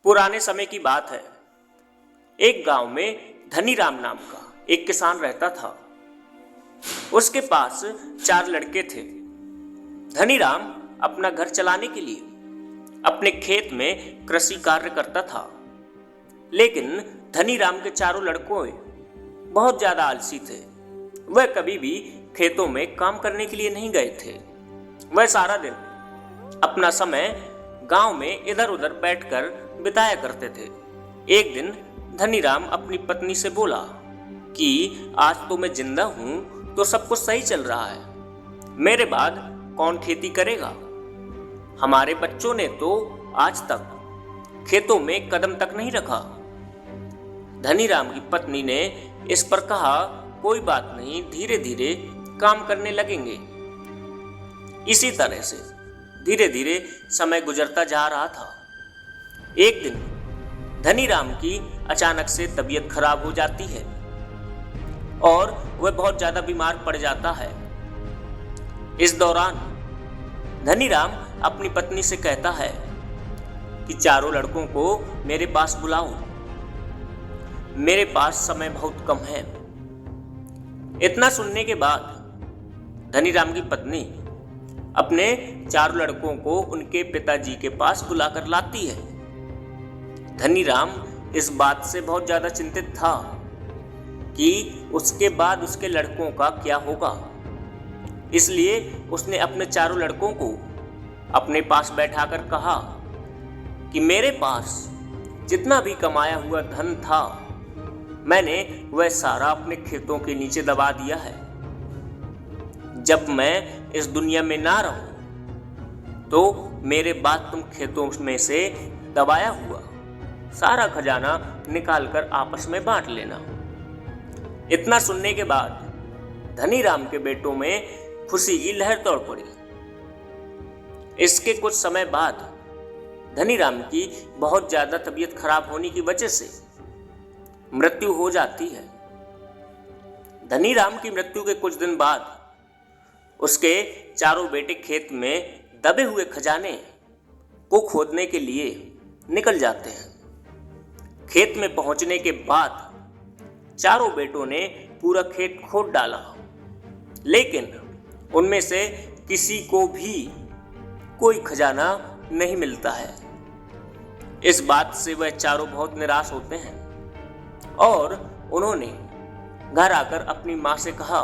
पुराने समय की बात है। एक गांव में धनीराम नाम का एक किसान रहता था। उसके पास 4 लड़के थे। धनीराम अपना घर चलाने के लिए अपने खेत में कृषि कार्य करता था, लेकिन धनीराम के चारों लड़कों बहुत ज्यादा आलसी थे। वह कभी भी खेतों में काम करने के लिए नहीं गए थे। वह सारा दिन अपना समय गांव में इधर उधर बैठकर बिताया करते थे। एक दिन धनीराम अपनी पत्नी से बोला कि आज तो मैं जिंदा हूं तो सब कुछ सही चल रहा है, मेरे बाद कौन खेती करेगा। हमारे बच्चों ने तो आज तक खेतों में कदम तक नहीं रखा। धनीराम की पत्नी ने इस पर कहा, कोई बात नहीं, धीरे धीरे काम करने लगेंगे। इसी तरह से धीरे धीरे समय गुजरता जा रहा था। एक दिन धनीराम की अचानक से तबीयत खराब हो जाती है और वह बहुत ज्यादा बीमार पड़ जाता है। इस दौरान धनीराम अपनी पत्नी से कहता है कि चारों लड़कों को मेरे पास बुलाओ, मेरे पास समय बहुत कम है। इतना सुनने के बाद धनीराम की पत्नी अपने 4 लड़कों को उनके पिताजी के पास बुलाकर लाती है। धनीराम इस बात से बहुत ज्यादा चिंतित था कि उसके बाद उसके लड़कों का क्या होगा। इसलिए उसने अपने 4 लड़कों को अपने पास बैठाकर कहा कि मेरे पास जितना भी कमाया हुआ धन था, मैंने वह सारा अपने खेतों के नीचे दबा दिया है। जब मैं इस दुनिया में ना रहूं तो मेरे बाद तुम खेतों में से दबाया हुआ सारा खजाना निकालकर आपस में बांट लेना। इतना सुनने के बाद धनीराम के बेटों में खुशी की लहर दौड़ पड़ी। इसके कुछ समय बाद धनीराम की बहुत ज्यादा तबीयत खराब होने की वजह से मृत्यु हो जाती है। धनीराम की मृत्यु के कुछ दिन बाद उसके चारों बेटे खेत में दबे हुए खजाने को खोदने के लिए निकल जाते हैं। खेत में पहुंचने के बाद चारों बेटों ने पूरा खेत खोद डाला, लेकिन उनमें से किसी को भी कोई खजाना नहीं मिलता है। इस बात से वह चारों बहुत निराश होते हैं और उन्होंने घर आकर अपनी मां से कहा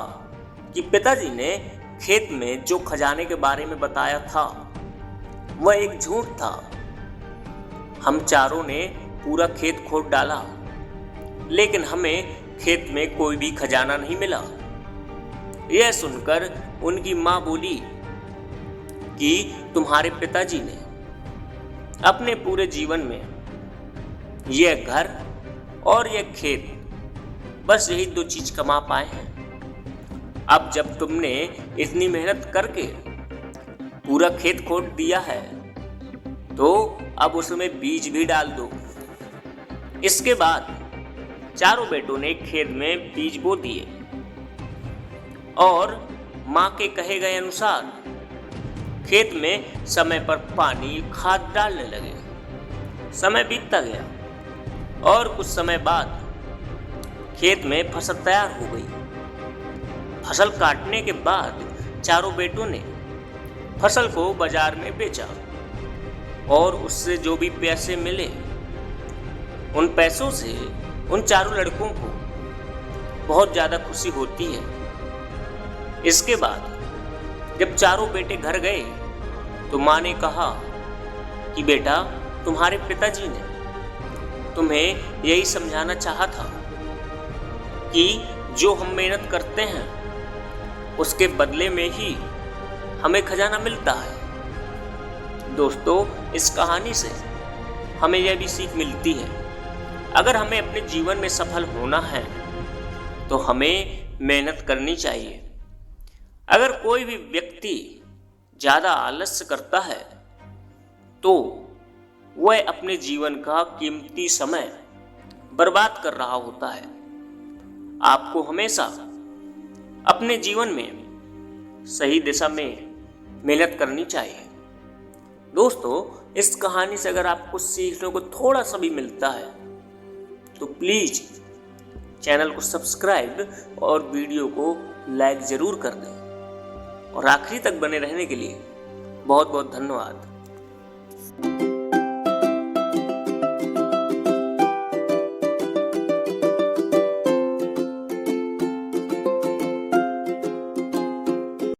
कि पिताजी ने खेत में जो खजाने के बारे में बताया था वह एक झूठ था। हम चारों ने पूरा खेत खोद डाला, लेकिन हमें खेत में कोई भी खजाना नहीं मिला। यह सुनकर उनकी मां बोली कि तुम्हारे पिताजी ने अपने पूरे जीवन में यह घर और यह खेत, बस यही 2 चीज कमा पाए हैं। अब जब तुमने इतनी मेहनत करके पूरा खेत खोद दिया है तो अब उसमें बीज भी डाल दो। इसके बाद चारों बेटों ने खेत में बीज बो दिए और मां के कहे गए अनुसार खेत में समय पर पानी खाद डालने लगे। समय बीतता गया और कुछ समय बाद खेत में फसल तैयार हो गई। फसल काटने के बाद चारों बेटों ने फसल को बाजार में बेचा और उससे जो भी पैसे मिले, उन पैसों से उन चारों लड़कों को बहुत ज्यादा खुशी होती है। इसके बाद जब चारों बेटे घर गए तो मां ने कहा कि बेटा, तुम्हारे पिताजी ने तुम्हें यही समझाना चाहा था कि जो हम मेहनत करते हैं उसके बदले में ही हमें खजाना मिलता है। दोस्तों, इस कहानी से हमें यह भी सीख मिलती है, अगर हमें अपने जीवन में सफल होना है तो हमें मेहनत करनी चाहिए। अगर कोई भी व्यक्ति ज़्यादा आलस्य करता है तो वह अपने जीवन का कीमती समय बर्बाद कर रहा होता है। आपको हमेशा अपने जीवन में सही दिशा में मेहनत करनी चाहिए। दोस्तों, इस कहानी से अगर आपको सीखने को थोड़ा सा भी मिलता है तो प्लीज़ चैनल को सब्सक्राइब और वीडियो को लाइक ज़रूर कर दें। और आखिरी तक बने रहने के लिए बहुत बहुत धन्यवाद।